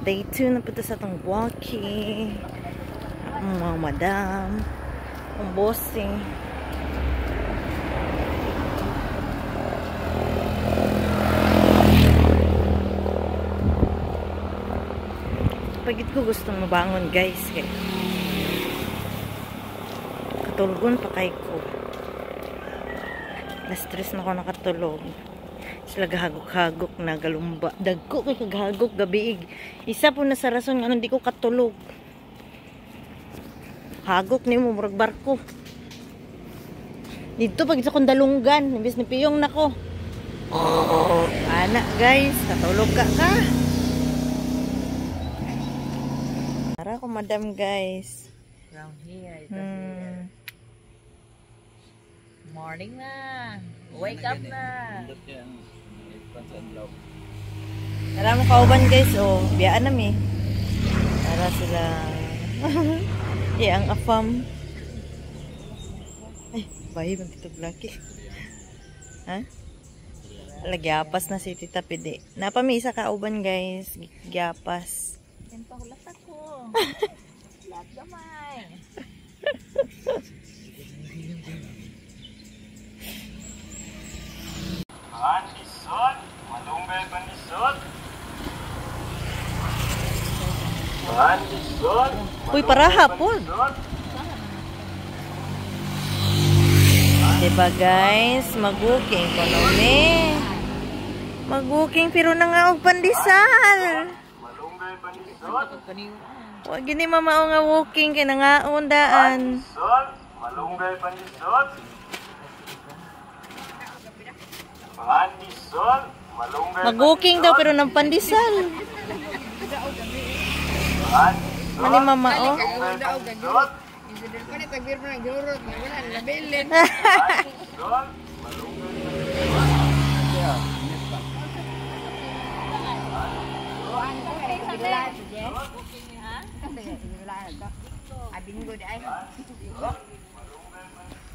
Day 2 na punta sa itong walking. Ang mga madam. Ang bossing. Pagit ko gustong mabangon guys. Katulgon pa kay ko. Na-stress na ako nakatulog. Sila gahagok-hagok na galumba. Dagko kay kagahagok gabiig. Isa po na sa rason nga hindi ko katulog. Hagok ni mo murag barko. Dito pag sa kondalunggan, imbis ni piyong nako. Oh, anak guys, katulog ka. Tara ko madam guys. Around here, ito here. Morning na. Wake up na. Tara mo kauban guys, oh. Biyaan nami. Tara sila. Ang afam. Ay, bahay bang titog laki. Ha? Lagyapas na si Tita Pide. Napamisa kauban guys. Gyapas. Yan pa hulat ako. Lahat gamay. Panisot, malunggay panisot. Panisot. Uy, para hapon. Diba guys, mag-booking ko nome. Mag-booking pero nangaog pandesal. Malunggay panisot. Wag gini mamao nga walking kay nangaon daan. Panisot, malunggay panisot. Panisot, malunggay. Mag-booking daw pero nang pandesal. Ani mamao?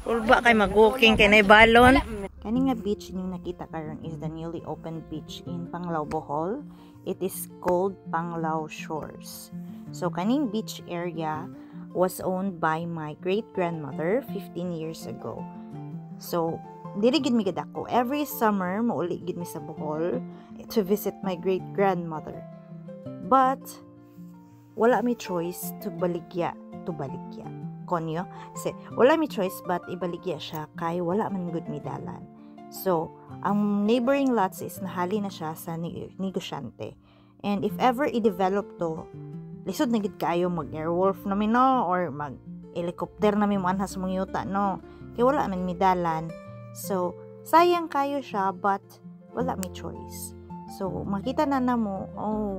Ulba kay mag-walking kay nay balon. Kani nga beach niyo nakita karon is the newly opened beach in Panglao, Bohol. It is called Panglao Shores. So kaning beach area was owned by my great-grandmother 15 years ago. So diri gid mi gadako. Every summer mauli gid mi sa Bohol to visit my great-grandmother. But wala mi choice to baligya. Konyo. Kasi wala mi choice but ibaligya siya kay wala man gud mi dalan. So, ang neighboring lots is nahali na siya sa negosyante. And if ever i-develop to, lisod na gid kayo mag-airwolf namin no or mag-helicopter namin manhas mong yuta no. Kay wala man mi dalan. So, sayang kayo siya but wala mi choice. So, makita na namo,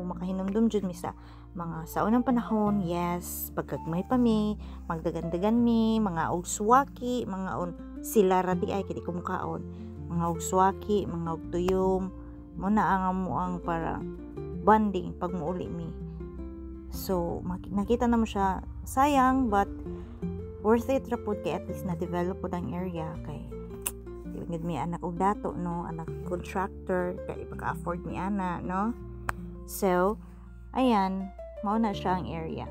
makahinumdum jud mi sa mga sa unang panahon, yes, pagkagmay pa mi, magdagan-dagan mi, mga ugswaki, mga sila radi ay kidi kumukaon, mga ugswaki, mga ugtuyom, muna ang para bonding pag muuli mi. So, nakita na mo siya, sayang, but worth it ra pud kay at least na-develop pud ang area kay gid mi anak og dato no, anak contractor kay pagka-afford mi ana no. So, ayan, mao na siya ang area.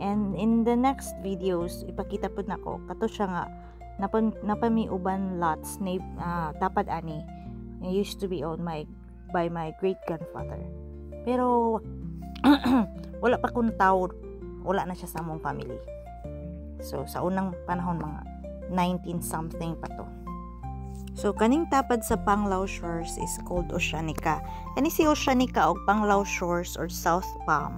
And in the next videos ipakita pud nako kato siya nga napami uban lots na tapad ani used to be owned by my great grandfather. Pero wala pa kun tawo, wala na siya sa among family. So sa unang panahon mga 19 something pa to. So kaning tapad sa Panglao Shores is called Oceanica. Kani si Oceanica og Panglao Shores or South Palm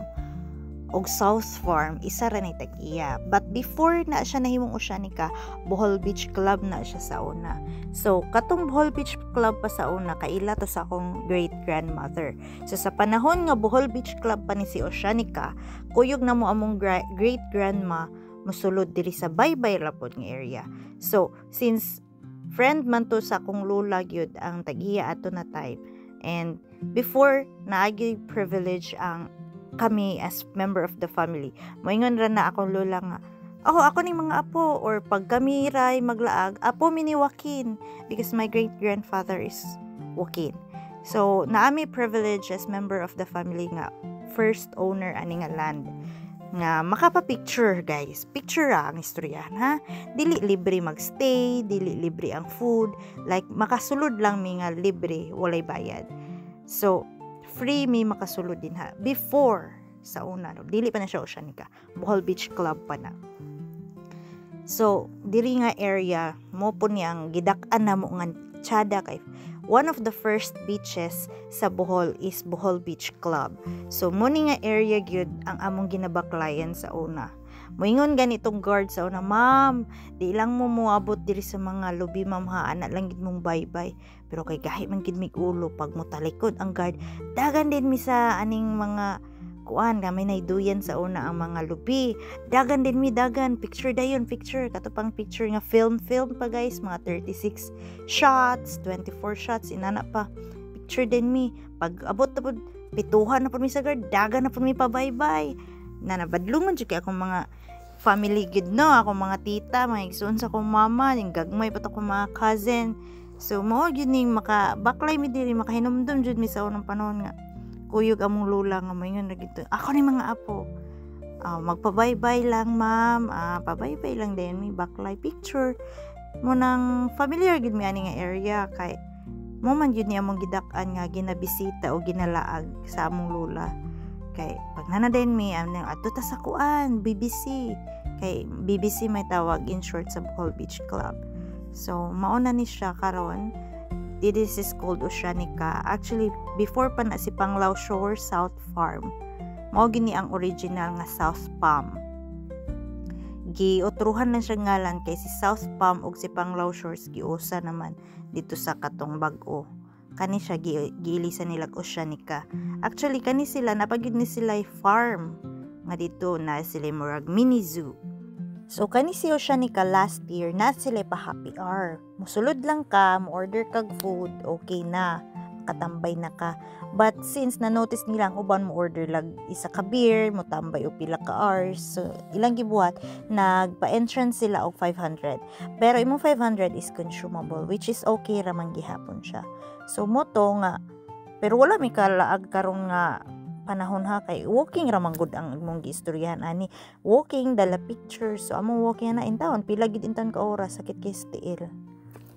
og South Farm isa ra ni tag-iya. But before na siya nahimong Oceanica, Bohol Beach Club na siya sa una. So katong Bohol Beach Club pa sa una kaila to sa akong great grandmother. So sa panahon nga Bohol Beach Club pa ni si Oceanica, kuyog na mo among great grandma mosulod diri sa Baybay Lapod nga area. So since friend man to sa akong lula gyud ang tag-iya ato na time, and before naagi privilege ang kami as member of the family, moingon ra na akong lula nga ako ni mga apo, or pag kami ray maglaag apo mini Joaquin because my great grandfather is Joaquin. So naami privilege as member of the family nga first owner ani nga land nga makapa-picture guys. Picture ang istoryahan ha. Dili libre magstay, dili libre ang food, like makasulod lang mi nga libre, walay bayad. So free mi makasulod din ha. Before sa una, no, dili pa na siya Oceanica, Bohol Beach Club pa na. So diri nga area mo po niyang gidak-an na mo nga tsada kay one of the first beaches sa Bohol is Bohol Beach Club. So mo ni nga area gyud ang among ginabaklayan sa una. Moingon ganitong guard sa una, ma'am, di lang mo moabot diri sa mga lubi ma'am ha, ana lang gid mong bye-bye. Pero kay gahi man gid mig ulo pag mo talikod ang guard, dagan din mi sa aning mga kuan kami naiduyan sa una ang mga lubi. Dagan din mi dagan, picture dayon, picture katupang picture nga film pa guys, mga 36 shots, 24 shots inana pa. Picture din mi pag abot na pud pituhan na pud mi sa guard, dagan na pud mi pa bye-bye. Nanabadlungon jud kay akong mga family gid no, akong mga tita, mga igsoon sa akong mama, ning gagmay pa akong mga cousin. So mao gyud ning makabaklay mi diri, makahinumdum jud mi sa unang panahon nga kuyog among lula nga mayon na gito. Ako ni mga apo. Magpa-bye-bye lang ma'am. Pa-bye-bye lang din may baklay picture mo nang familiar gid mi ani nga area kay mo man gyud ni among gidak-an nga ginabisita o ginalaag sa among lula. Kay pag nanadayon mi adto ta sa kuan BBC. Kay BBC may tawag in short sa Bohol Beach Club. So mauna ni siya karon. This is called Oceanica. Actually, before pa na si Panglao Shore South Farm. Mao gini ang original nga South Palm. Giotruhan na siya ngalan kay si South Palm ug si Panglao Shores giusa naman dito sa katong bag-o. Kani siya giilisan nila Oceanica. Actually kani sila napagid ni sila farm nga dito na sila murag mini zoo. So kani si Oceanica last year na sila pa happy hour. Musulod lang ka, mo-order kag food, okay na. Katambay na ka. But since na-notice nila ang uban mo order lag isa ka beer, mo tambay o pila ka hours. So ilang gibuhat, nagpa-entrance sila og 500. Pero imong 500 is consumable, which is okay ra man gihapon siya. So mo to nga, pero wala mi kalaag karong nga panahon ha kay walking ra man gud ang imong giistoryahan ani, walking dala pictures. So among walking na in town pila gid intan ka oras sakit kay stiil.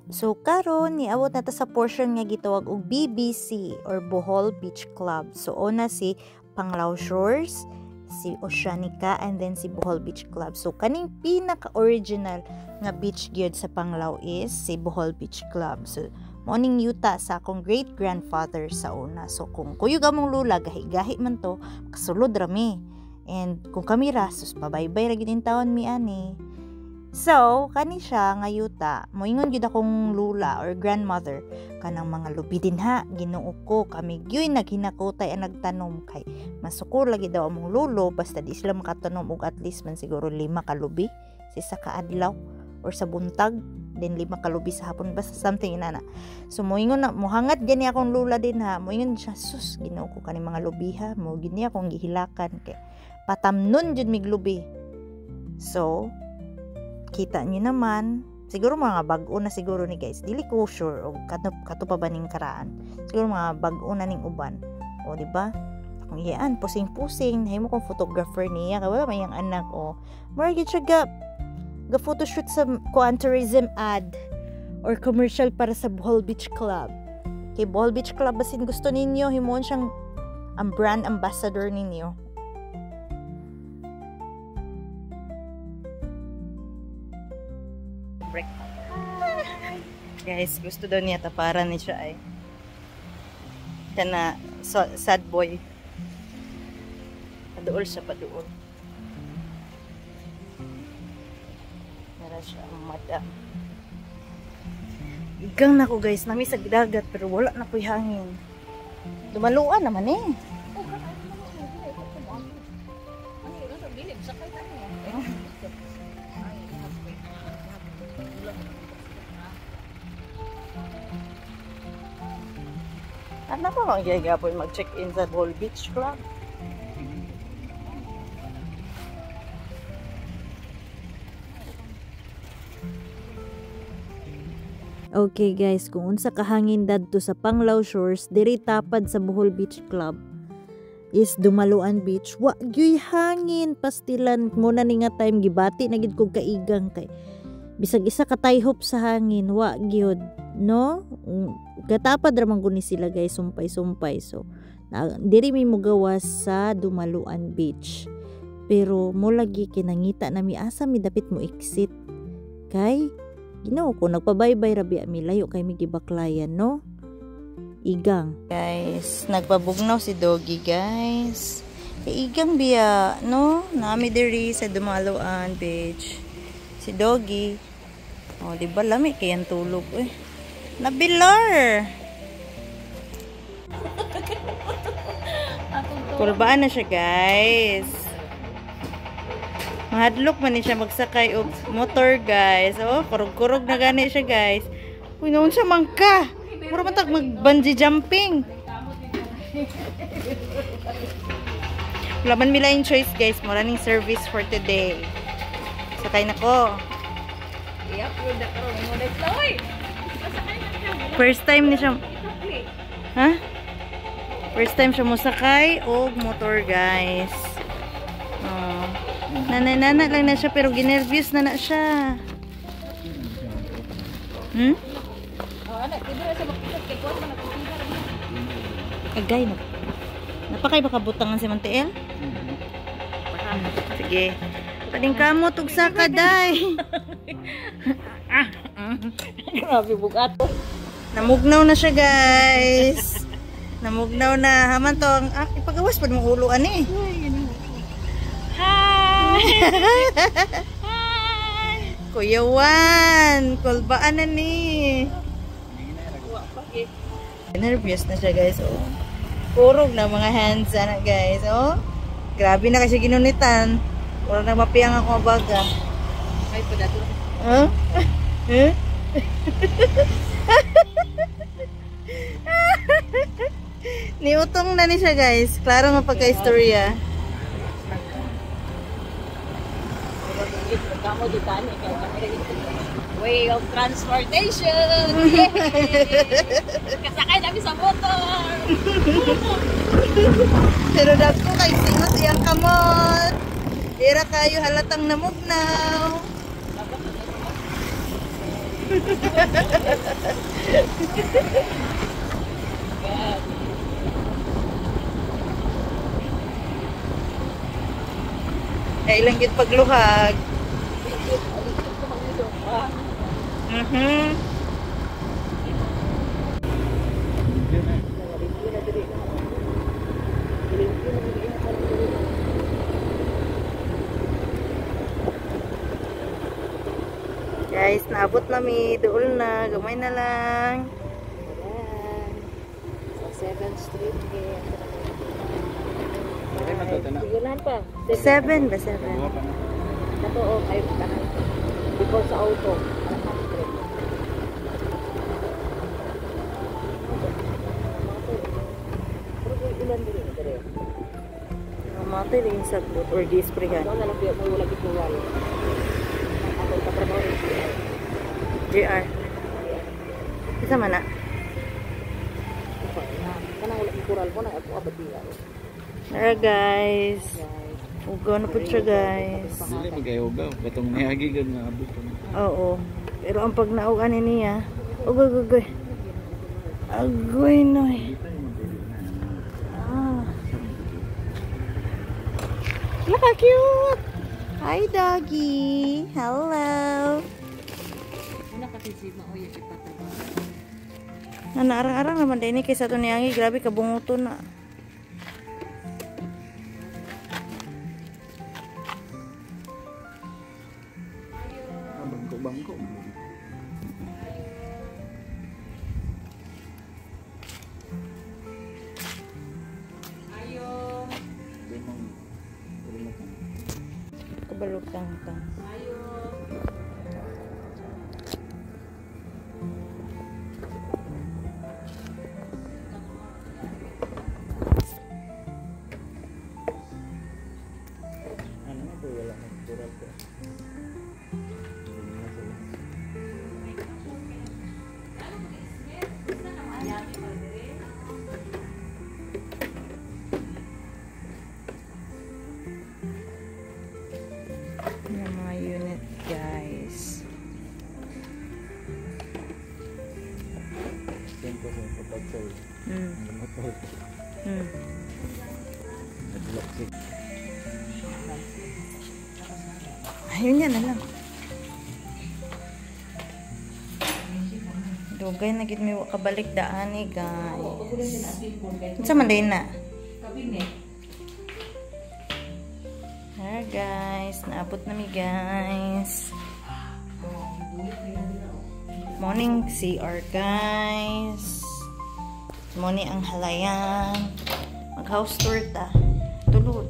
So karon niabot na ta sa portion nga gitawag og BBC or Bohol Beach Club. So una si Panglao Shores, si Oceanica, and then si Bohol Beach Club. So kaning pinaka-original nga beach gyud sa Panglao is si Bohol Beach Club. So morning yuta sa akong great-grandfather sa una. So kung kuyog among lula, gahi-gahi man to, kasulod rami. And kung kami rasos, pabaybay ra gid in taon mi ani. So, kani siya nga yuta, moingon gyud akong lula or grandmother, kanang mga lubi din ha, Ginoo ko, kami gyud naghinakutay ang nagtanom kay masukor lagi daw among lulo, basta di sila makatanom og at least man siguro 5 ka lubi sa isa ka adlaw or sa buntag, then 5 ka lubi sa hapon, basta something inana. So moingon na mohangat gani akong lula din ha, moingon siya, sus Ginoo ko kani mga lubi ha, mo gini akong gihilakan kay patamnon jud mig lubi. So kita niyo naman, siguro mga bag-o na siguro ni guys, dili ko sure o kato pa ba ning karaan, siguro mga bag-o na ning uban, o di ba? Kung iyaan pusing-pusing nahimo kong photographer niya kay wala may yang anak o mura gid siya ga photoshoot sa kuan tourism ad or commercial para sa Bohol Beach Club. Kay Bohol Beach Club basin gusto ninyo himon siyang ang brand ambassador ninyo. Guys, gusto daw niya taparan ni siya ay kana sad boy. Paduol siya, paduol. Nara siya ang madam. Igang na ko guys, nami sa dagat pero wala na ko'y hangin. Dumaluan naman eh. At na po ang gagapoy mag-check-in sa Bohol Beach Club. Okay guys, kung unsa kahangin dadto sa Panglao Shores, diri tapad sa Bohol Beach Club. is Dumaluan Beach. Wa gyoy hangin, pastilan mo na ni nga time gibati na gid kog kaigang kay bisag isa ka tayhop sa hangin, wa gyud, no? Gatapad ra man guni sila guys, sumpay-sumpay. So diri mi mogawas sa Dumaluan Beach. Pero mo lagi kinangita na mi asa mi dapit mo exit. Kay Ginoo ko nagpabaybay rabi mi layo kay mi gibaklayan, no? Igang. Guys, nagpabugnaw si Doggy, guys. Kay Igang biya, no? Nami diri sa Dumaluan Beach. Si Doggy. Oh, di ba lami kay ang tulog eh. Nabilar. Kulbaan na siya, guys. Mahadlok man ni siya magsakay og motor, guys. Oh, kurog-kurog na gani siya, guys. Uy, naon siya mangka. Mura man tag mag-bungee jumping. Laban mila yung choice, guys. Maraming service for today. Sakay na ko. First time ni siya. Ha? First time siya musakay og motor, guys. Oh. Nana lang na siya pero ginervyos na siya. Agay na. Napakay baka butangan si Mantiel? Sige. Kaling kamo tugsa ka, day. Grabe bugat. Namugnaw na siya, guys. Namugnaw na. Haman to ang ipagawas pa mong ulo ani. Hi. Kuya Juan, kulbaan na ni. Nervous na siya, guys. Oh. Purog na mga hands na, guys. Oh. Grabe na kasi ginunitan. Wala na mapiyang ako baga. Ay, padato. Huh? Huh? Niutong na ni siya, guys. Klaro mapagka-istorya. Way of transportation. Kasakay namin sa motor. Pero dagko kay singot iyang kamot. Dira kayo halatang namugnaw. Kailang gid pagluhag. Guys, naabot na mi, dool na, gamay na lang. Sa 7th Street eh. Sigurahan pa. 7 ba? 7? Dato o, kayo tanan. Ikaw sa auto. Ilan din ito rin? Matay rin sa boot or disprehan. Ikaw na lang mo wala gituwal. Ako katrabaho rin siya. JR. Isa man na? Kanang wala gituwal mo na ako abadiya. Tara, guys. Ugaw na po siya, guys. Dili magayoga, batong nihagi gud nga abot. Oo. Pero ang pag naugan niya, ugoy. Agoy noy. Look how cute! Hi, doggy! Hello! Arang-arang naman din kaysa ito niyangi. Grabe, kabunguto na. Bangko. Kabalutang ka. Ayun yan na lang. Dugay na gid mi kabalik daan eh, guys. Unsa man din na? Hi guys, naabot na mi guys. Morning CR guys. Morning ang halayan. Mag-house tour ta. Tulod.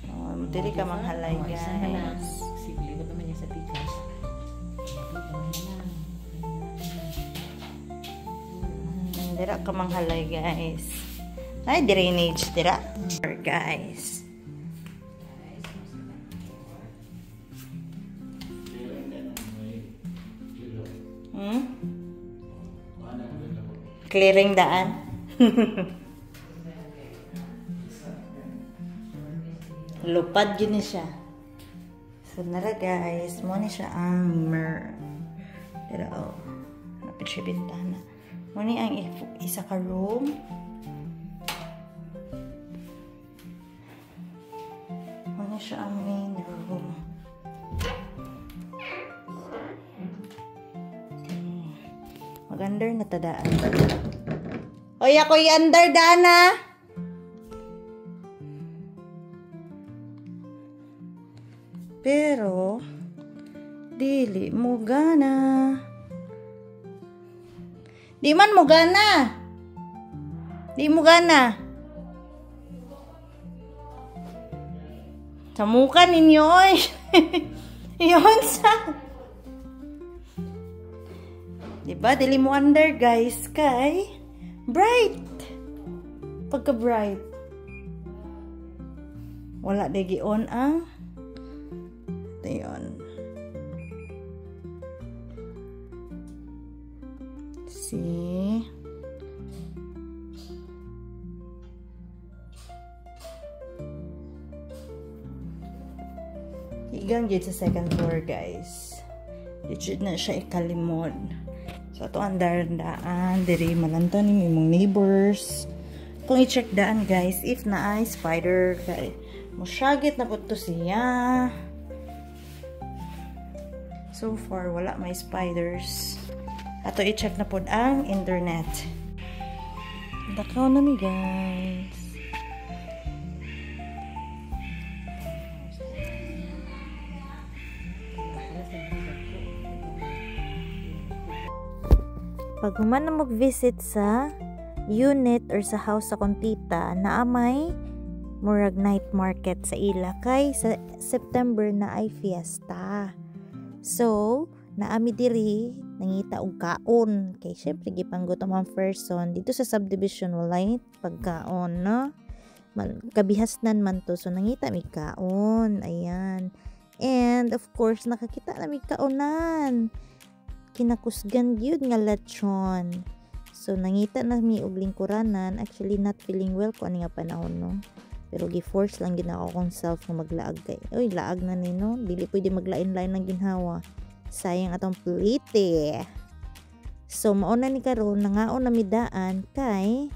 Oh, dili ka manghalay guys. Sige, ko naman niya sa tikas. Dira ka manghalay guys. Ay, drainage dira. Guys. Clearing daan. Lupad yun siya. So, nara guys. Mo ni siya ang pero, oh. Napit siya bintana. Mo ni ang isa ka room. Mo ni siya ang main room. Mag-under na tadaan. Hoy, ako i-under daan na. Pero, dili mo gana. Di man mo gana. Di mo gana. Samukan ninyo, oy. Yun sa... Diba? Dili mo under, guys. Kay bright. Pagka bright. Wala digi on ang. Ito yun. See? Igang dito sa second floor, guys. Dito na siya ikalimod. So, ito ang daan. Diri malanta ni mong neighbors. Kung i-check daan, guys, if na ay spider, kay musyagit na po to siya. So far, wala may spiders. Ato i-check na po ang internet. Dakaw na mi, guys. Pag human na mag-visit sa unit or sa house sa kontita na amay murag night market sa ila kay sa September na ay fiesta. So, naami diri nangita og kaon kay syempre gipanggutom ang person dito sa subdivision walay pagkaon, no? Kabihasnan man to, so nangita mi kaon. Ayan. And of course nakakita na mi kaonan. Kinakusgan gyud nga lechon. So nangita na mi og lingkuranan, actually not feeling well ko ani nga panahon, no. Pero gi-force lang gid ako kung self nga maglaag kay. Oy, laag na ni, no. Dili pwede maglain-lain ng ginhawa. Sayang atong plite. So mao na ni karon nangaon na mi daan kay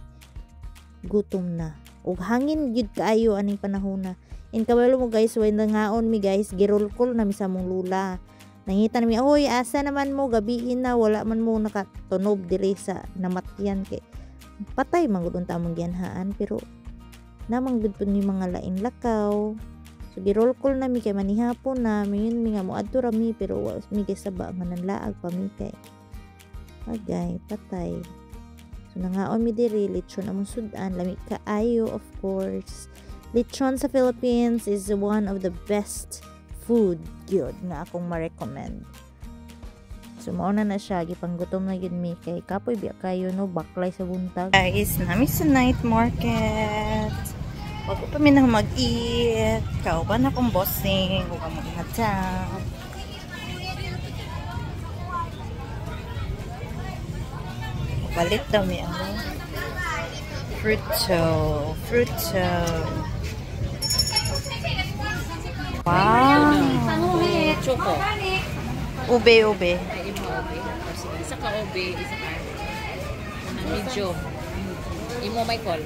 gutom na. Og hangin gyud kaayo aning panahon na. In kabalo mo guys, when nangaon mi guys, girulkol na mi sa mong lula. Nangita namin, oy, asa naman mo, gabiin na, wala man mo nakatunob diri sa namatyan. Kay patay, manggudon tamang gianhaan, pero namang gud pud mi mga lain lakaw. So, girol call na mi kay manihapon na, mayon mi nga mo adto ra mi, pero mi gisaba nga nanlaag pa mi kay. Agay, patay. So, nangaon mi diri, lechon among sudan, lami kaayo, of course. Lechon sa Philippines is one of the best food gyud nga akong ma-recommend. So mauna na siya gipanggutom na gyud mi kay kapoy biya kayo, no, baklay sa buntag. Guys, nami sa night market. Wag pa mi nang mag-eat. Kauban akong bossing, ug amo inhatap. Balit daw mi ano. Fruito. Wow. Choco. Ube. Ay, imo ube. Sige, isa ka ube, isa ka medyo. Imo may call.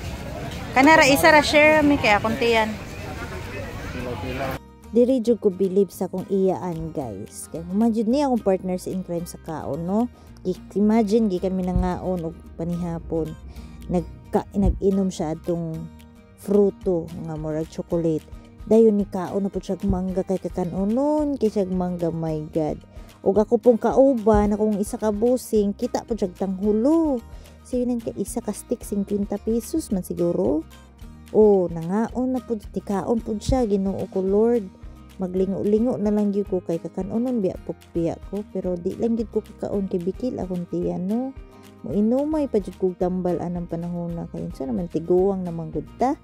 Kanara isa ra share mi kay akong tiyan. diri jud ko believe sa akong iyaan guys. Kay imagine niya akong partner sa in crime sa kaon no. Imagine gikan mi nangaon og panihapon. Nag-inom siya atong fruto nga murag chocolate. Dayon ni kaon na pud siya mangga kay kakanunon kay siya mangga, my god. Og ako pong kauban akong isa ka busing kita pud siya tanghulo. So yun kay isa ka stick 50 pesos man siguro. Oh, nangaon na pud tikaon pud siya Ginoo ko Lord. Maglingo-lingo na lang gyud ko kay kakanunon biya ko pero di lang gyud ko kakaon kay bikil akong tiyan no. Moinumay pa jud kog tambal anang panahon na kay unsa naman tiguwang naman gud ta.